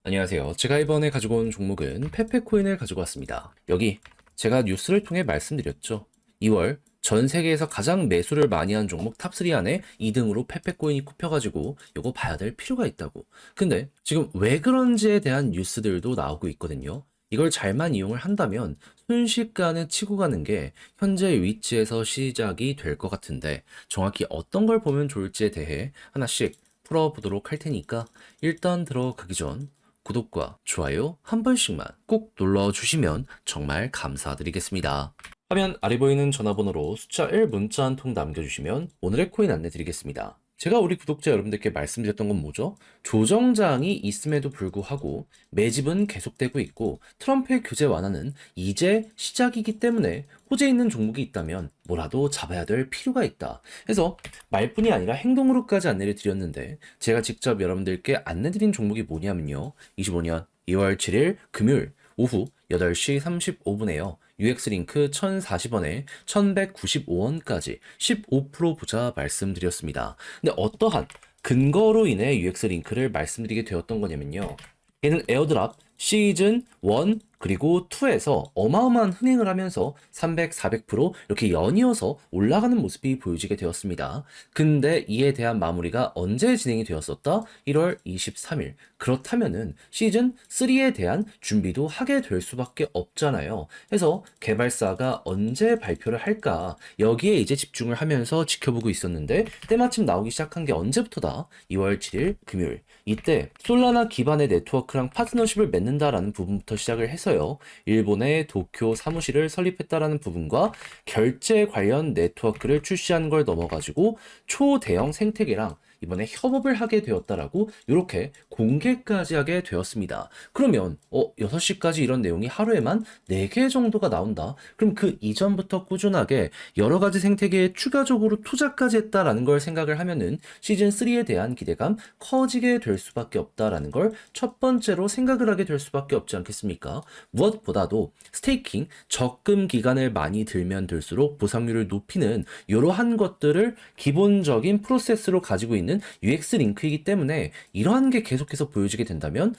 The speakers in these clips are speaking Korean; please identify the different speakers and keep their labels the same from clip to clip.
Speaker 1: 안녕하세요. 제가 이번에 가지고 온 종목은 페페코인을 가지고 왔습니다. 여기 제가 뉴스를 통해 말씀드렸죠. 2월 전 세계에서 가장 매수를 많이 한 종목 탑3 안에 2등으로 페페코인이 꼽혀가지고 요거 봐야 될 필요가 있다고. 근데 지금 왜 그런지에 대한 뉴스들도 나오고 있거든요. 이걸 잘만 이용을 한다면 순식간에 치고 가는 게 현재 위치에서 시작이 될 것 같은데 정확히 어떤 걸 보면 좋을지에 대해 하나씩 풀어보도록 할 테니까 일단 들어가기 전 구독과 좋아요 한 번씩만 꼭 눌러주시면 정말 감사드리겠습니다. 화면 아래 보이는 전화번호로 숫자 1 문자 한 통 남겨주시면 오늘의 코인 안내 드리겠습니다. 제가 우리 구독자 여러분들께 말씀드렸던 건 뭐죠? 조정장이 있음에도 불구하고 매집은 계속되고 있고 트럼프의 규제 완화는 이제 시작이기 때문에 호재 있는 종목이 있다면 뭐라도 잡아야 될 필요가 있다. 그래서 말뿐이 아니라 행동으로까지 안내를 드렸는데 제가 직접 여러분들께 안내드린 종목이 뭐냐면요. 25년 2월 7일 금요일 오후 8시 35분에요. UX링크 1040원에 1195원까지 15% 보자 말씀드렸습니다. 근데 어떠한 근거로 인해 UX링크를 말씀드리게 되었던 거냐면요. 얘는 에어드랍 시즌 1 그리고 2에서 어마어마한 흥행을 하면서 300, 400% 이렇게 연이어서 올라가는 모습이 보여지게 되었습니다. 근데 이에 대한 마무리가 언제 진행이 되었었다? 1월 23일. 그렇다면은 시즌 3에 대한 준비도 하게 될 수밖에 없잖아요. 그래서 개발사가 언제 발표를 할까? 여기에 이제 집중을 하면서 지켜보고 있었는데 때마침 나오기 시작한 게 언제부터다? 2월 7일 금요일. 이때 솔라나 기반의 네트워크랑 파트너십을 맺는다라는 부분부터 시작을 해서요. 일본의 도쿄 사무실을 설립했다라는 부분과 결제 관련 네트워크를 출시한 걸 넘어가지고 초대형 생태계랑 이번에 협업을 하게 되었다라고 이렇게 공개까지 하게 되었습니다. 그러면 6시까지 이런 내용이 하루에만 4개 정도가 나온다. 그럼 그 이전부터 꾸준하게 여러 가지 생태계에 추가적으로 투자까지 했다라는 걸 생각을 하면은 시즌 3에 대한 기대감 커지게 될 수밖에 없다라는 걸 첫 번째로 생각을 하게 될 수밖에 없지 않겠습니까? 무엇보다도 스테이킹 적금 기간을 많이 들면 들수록 보상률을 높이는 이러한 것들을 기본적인 프로세스로 가지고 있는 UX 링크이기 때문에 이러한 게 계속해서 보여지게 된다면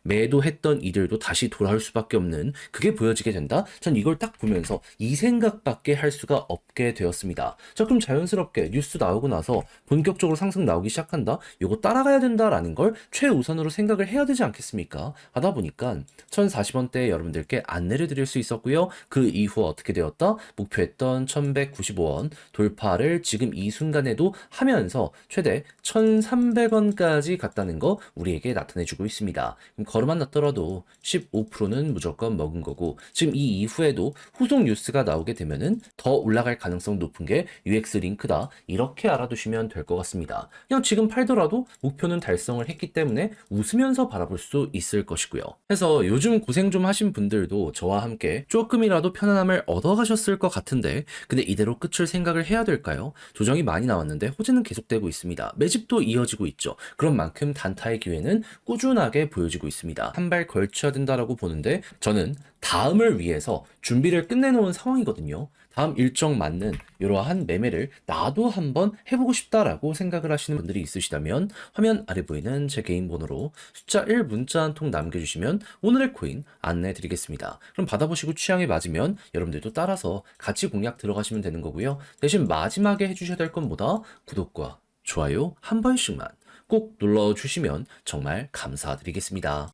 Speaker 1: 매도했던 이들도 다시 돌아올 수밖에 없는 그게 보여지게 된다. 전 이걸 딱 보면서 이 생각밖에 할 수가 없게 되었습니다. 자, 그럼 자연스럽게 뉴스 나오고 나서 본격적으로 상승 나오기 시작한다. 이거 따라가야 된다라는 걸 최우선으로 생각을 해야 되지 않겠습니까? 하다 보니까 1040원대에 여러분들께 안내를 드릴 수 있었고요. 그 이후 어떻게 되었다? 목표했던 1195원 돌파를 지금 이 순간에도 하면서 최대 1300원까지 갔다는 거 우리에게 나타내주고 있습니다. 그럼 걸음만 났더라도 15%는 무조건 먹은 거고 지금 이 이후에도 후속 뉴스가 나오게 되면은 더 올라갈 가능성 높은 게 UX 링크다. 이렇게 알아두시면 될 것 같습니다. 그냥 지금 팔더라도 목표는 달성을 했기 때문에 웃으면서 바라볼 수 있을 것이고요. 그래서 요즘 고생 좀 하신 분들도 저와 함께 조금이라도 편안함을 얻어가셨을 것 같은데 근데 이대로 끝을 생각을 해야 될까요? 조정이 많이 나왔는데 호재는 계속되고 있습니다. 매집도 이어지고 있죠. 그런 만큼 단타의 기회는 꾸준하게 보여지고 있습니다. 한 발 걸쳐야 된다라고 보는데 저는 다음을 위해서 준비를 끝내놓은 상황이거든요. 다음 일정 맞는 이러한 매매를 나도 한번 해보고 싶다라고 생각을 하시는 분들이 있으시다면 화면 아래 보이는 제 개인 번호로 숫자 1 문자 한 통 남겨주시면 오늘의 코인 안내 드리겠습니다. 그럼 받아보시고 취향에 맞으면 여러분들도 따라서 같이 공략 들어가시면 되는 거고요. 대신 마지막에 해주셔야 될 건 뭐다? 구독과 좋아요 한 번씩만 꼭 눌러주시면 정말 감사드리겠습니다.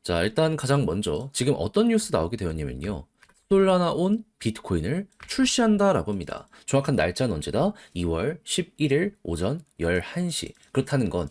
Speaker 1: 자, 일단 가장 먼저 지금 어떤 뉴스 나오게 되었냐면요. 솔라나 온 비트코인을 출시한다라고 합니다. 정확한 날짜는 언제다? 2월 11일 오전 11시. 그렇다는 건,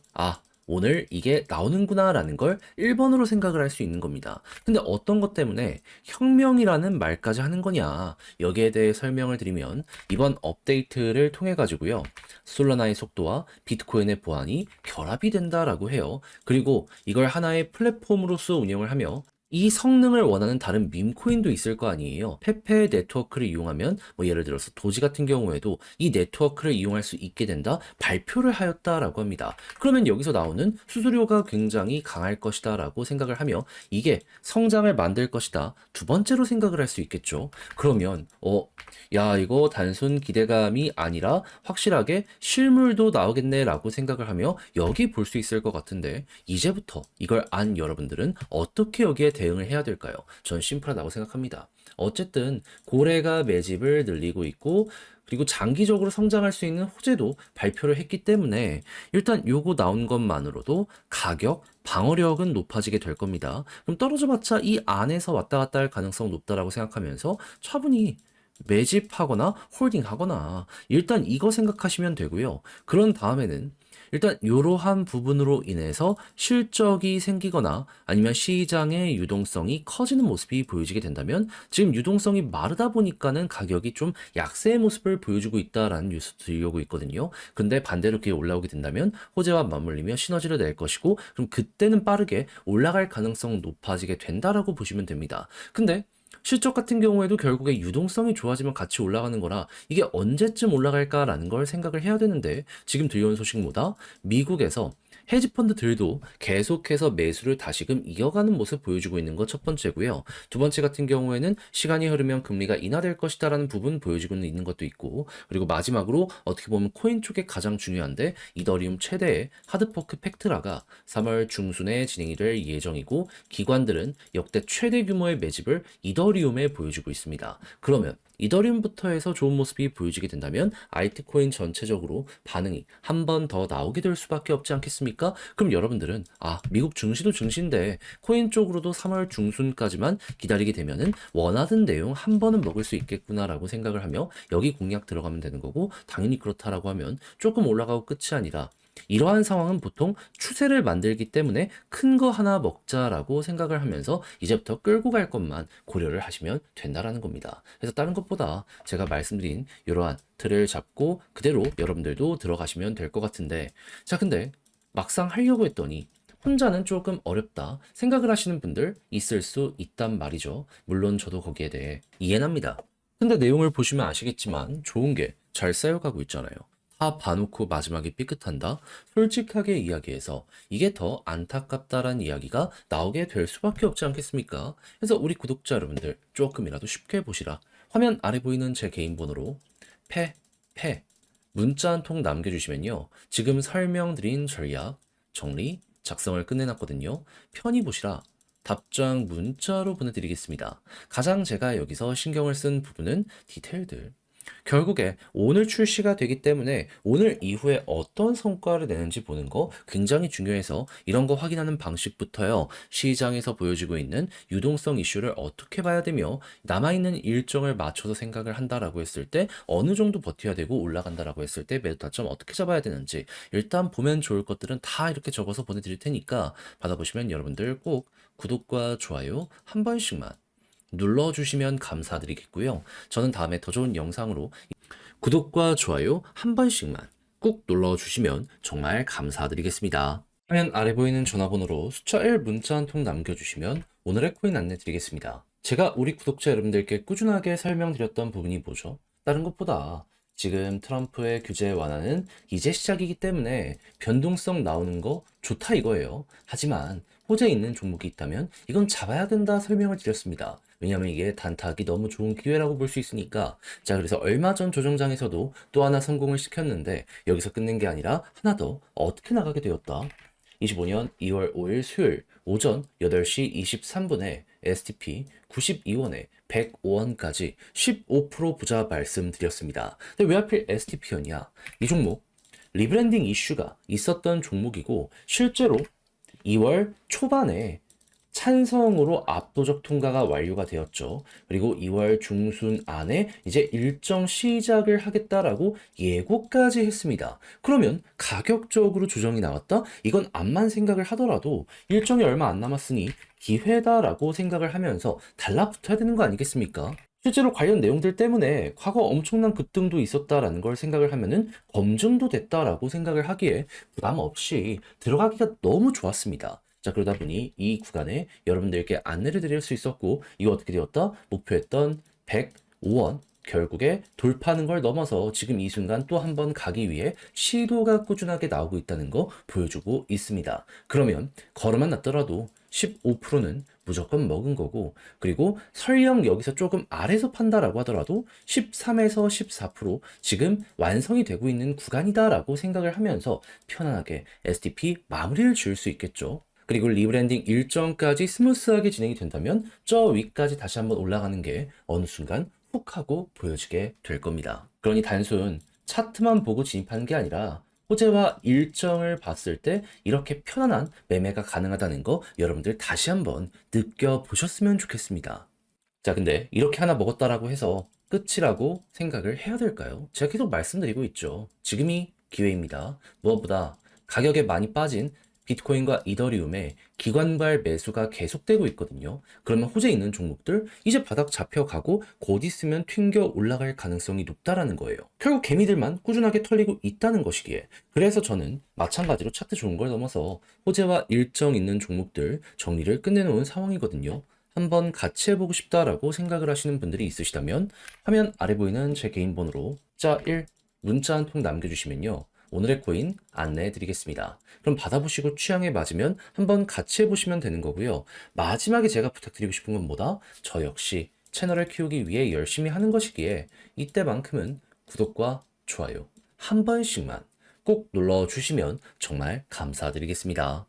Speaker 1: 오늘 이게 나오는구나 라는 걸 1번으로 생각을 할 수 있는 겁니다. 근데 어떤 것 때문에 혁명이라는 말까지 하는 거냐? 여기에 대해 설명을 드리면 이번 업데이트를 통해 가지고요. 솔라나의 속도와 비트코인의 보안이 결합이 된다라고 해요. 그리고 이걸 하나의 플랫폼으로서 운영을 하며 이 성능을 원하는 다른 밈코인도 있을 거 아니에요. 페페 네트워크를 이용하면 뭐 예를 들어서 도지 같은 경우에도 이 네트워크를 이용할 수 있게 된다 발표를 하였다라고 합니다. 그러면 여기서 나오는 수수료가 굉장히 강할 것이다라고 생각을 하며 이게 성장을 만들 것이다. 두 번째로 생각을 할 수 있겠죠. 그러면 야 이거 단순 기대감이 아니라 확실하게 실물도 나오겠네라고 생각을 하며 여기 볼 수 있을 것 같은데 이제부터 이걸 안 여러분들은 어떻게 여기에 대응을 해야 될까요? 전 심플하다고 생각합니다. 어쨌든 고래가 매집을 늘리고 있고 그리고 장기적으로 성장할 수 있는 호재도 발표를 했기 때문에 일단 요거 나온 것만으로도 가격, 방어력은 높아지게 될 겁니다. 그럼 떨어져봤자 이 안에서 왔다 갔다 할 가능성 높다라고 생각하면서 차분히 매집하거나 홀딩하거나 일단 이거 생각하시면 되고요. 그런 다음에는 일단 이러한 부분으로 인해서 실적이 생기거나 아니면 시장의 유동성이 커지는 모습이 보여지게 된다면 지금 유동성이 마르다 보니까는 가격이 좀 약세의 모습을 보여주고 있다라는 뉴스 들려오고 있거든요. 근데 반대로 이렇게 올라오게 된다면 호재와 맞물리며 시너지를 낼 것이고 그럼 그때는 빠르게 올라갈 가능성 높아지게 된다라고 보시면 됩니다. 근데 실적 같은 경우에도 결국에 유동성이 좋아지면 같이 올라가는 거라 이게 언제쯤 올라갈까라는 걸 생각을 해야 되는데 지금 들려온 소식보다 미국에서 헤지펀드들도 계속해서 매수를 다시금 이어가는 모습 보여주고 있는 것 첫 번째고요. 두 번째 같은 경우에는 시간이 흐르면 금리가 인하될 것이다라는 부분 보여주고 있는 것도 있고 그리고 마지막으로 어떻게 보면 코인 쪽에 가장 중요한데 이더리움 최대의 하드포크 팩트라가 3월 중순에 진행이 될 예정이고 기관들은 역대 최대 규모의 매집을 이더리움에 보여주고 있습니다. 그러면 이더리움부터 해서 좋은 모습이 보여지게 된다면 알트코인 전체적으로 반응이 한 번 더 나오게 될 수밖에 없지 않겠습니까? 그럼 여러분들은 미국 증시도 증시인데 코인 쪽으로도 3월 중순까지만 기다리게 되면은 원하던 내용 한 번은 먹을 수 있겠구나라고 생각을 하며 여기 공략 들어가면 되는 거고 당연히 그렇다라고 하면 조금 올라가고 끝이 아니라 이러한 상황은 보통 추세를 만들기 때문에 큰 거 하나 먹자라고 생각을 하면서 이제부터 끌고 갈 것만 고려를 하시면 된다라는 겁니다. 그래서 다른 것보다 제가 말씀드린 이러한 틀을 잡고 그대로 여러분들도 들어가시면 될 것 같은데 자 근데 막상 하려고 했더니 혼자는 조금 어렵다 생각을 하시는 분들 있을 수 있단 말이죠. 물론 저도 거기에 대해 이해는 합니다. 근데 내용을 보시면 아시겠지만 좋은 게 잘 쌓여가고 있잖아요. 다 봐놓고 마지막에 삐끗한다? 솔직하게 이야기해서 이게 더 안타깝다란 이야기가 나오게 될 수밖에 없지 않겠습니까? 그래서 우리 구독자 여러분들 조금이라도 쉽게 보시라. 화면 아래 보이는 제 개인 번호로 패 문자 한 통 남겨주시면요. 지금 설명드린 전략, 정리, 작성을 끝내놨거든요. 편히 보시라. 답장 문자로 보내드리겠습니다. 가장 제가 여기서 신경을 쓴 부분은 디테일들. 결국에 오늘 출시가 되기 때문에 오늘 이후에 어떤 성과를 내는지 보는 거 굉장히 중요해서 이런 거 확인하는 방식부터요. 시장에서 보여지고 있는 유동성 이슈를 어떻게 봐야 되며 남아있는 일정을 맞춰서 생각을 한다라고 했을 때 어느 정도 버텨야 되고 올라간다라고 했을 때 매도 타점 어떻게 잡아야 되는지 일단 보면 좋을 것들은 다 이렇게 적어서 보내드릴 테니까 받아보시면 여러분들 꼭 구독과 좋아요 한 번씩만 눌러주시면 감사드리겠고요. 저는 다음에 더 좋은 영상으로 구독과 좋아요 한 번씩만 꾹 눌러주시면 정말 감사드리겠습니다. 화면 아래 보이는 전화번호로 숫자 1 문자 한 통 남겨주시면 오늘의 코인 안내 드리겠습니다. 제가 우리 구독자 여러분들께 꾸준하게 설명드렸던 부분이 뭐죠? 다른 것보다 지금 트럼프의 규제 완화는 이제 시작이기 때문에 변동성 나오는 거 좋다 이거예요. 하지만 호재 있는 종목이 있다면 이건 잡아야 된다 설명을 드렸습니다. 왜냐면 이게 단타하기 너무 좋은 기회라고 볼 수 있으니까. 자, 그래서 얼마 전 조정장에서도 또 하나 성공을 시켰는데 여기서 끝낸 게 아니라 하나 더 어떻게 나가게 되었다. 25년 2월 5일 수요일 오전 8시 23분에 STP 92원에 105원까지 15% 부자 말씀드렸습니다. 근데 왜 하필 STP였냐? 이 종목 리브랜딩 이슈가 있었던 종목이고 실제로 2월 초반에 찬성으로 압도적 통과가 완료가 되었죠. 그리고 2월 중순 안에 이제 일정 시작을 하겠다라고 예고까지 했습니다. 그러면 가격적으로 조정이 나왔다? 이건 암만 생각을 하더라도 일정이 얼마 안 남았으니 기회다라고 생각을 하면서 달라붙어야 되는 거 아니겠습니까? 실제로 관련 내용들 때문에 과거 엄청난 급등도 있었다라는 걸 생각을 하면은 검증도 됐다라고 생각을 하기에 부담 없이 들어가기가 너무 좋았습니다. 자, 그러다 보니 이 구간에 여러분들께 안내를 드릴 수 있었고, 이거 어떻게 되었다? 목표했던 105원 결국에 돌파하는 걸 넘어서 지금 이 순간 또 한 번 가기 위해 시도가 꾸준하게 나오고 있다는 거 보여주고 있습니다. 그러면 걸어만 났더라도 15%는 무조건 먹은 거고, 그리고 설령 여기서 조금 아래서 판다라고 하더라도 13에서 14% 지금 완성이 되고 있는 구간이다라고 생각을 하면서 편안하게 STP 마무리를 지을 수 있겠죠. 그리고 리브랜딩 일정까지 스무스하게 진행이 된다면 저 위까지 다시 한번 올라가는 게 어느 순간 훅 하고 보여지게 될 겁니다. 그러니 단순 차트만 보고 진입하는 게 아니라 호재와 일정을 봤을 때 이렇게 편안한 매매가 가능하다는 거 여러분들 다시 한번 느껴보셨으면 좋겠습니다. 자, 근데 이렇게 하나 먹었다라고 해서 끝이라고 생각을 해야 될까요? 제가 계속 말씀드리고 있죠. 지금이 기회입니다. 무엇보다 가격에 많이 빠진 비트코인과 이더리움의 기관발 매수가 계속되고 있거든요. 그러면 호재 있는 종목들 이제 바닥 잡혀가고 곧 있으면 튕겨 올라갈 가능성이 높다라는 거예요. 결국 개미들만 꾸준하게 털리고 있다는 것이기에, 그래서 저는 마찬가지로 차트 좋은 걸 넘어서 호재와 일정 있는 종목들 정리를 끝내놓은 상황이거든요. 한번 같이 해보고 싶다라고 생각을 하시는 분들이 있으시다면 화면 아래 보이는 제 개인 번호로 자 1 문자 한 통 남겨주시면요, 오늘의 코인 안내해 드리겠습니다. 그럼 받아보시고 취향에 맞으면 한번 같이 해보시면 되는 거고요. 마지막에 제가 부탁드리고 싶은 건 뭐다? 저 역시 채널을 키우기 위해 열심히 하는 것이기에 이때만큼은 구독과 좋아요 한 번씩만 꼭 눌러주시면 정말 감사드리겠습니다.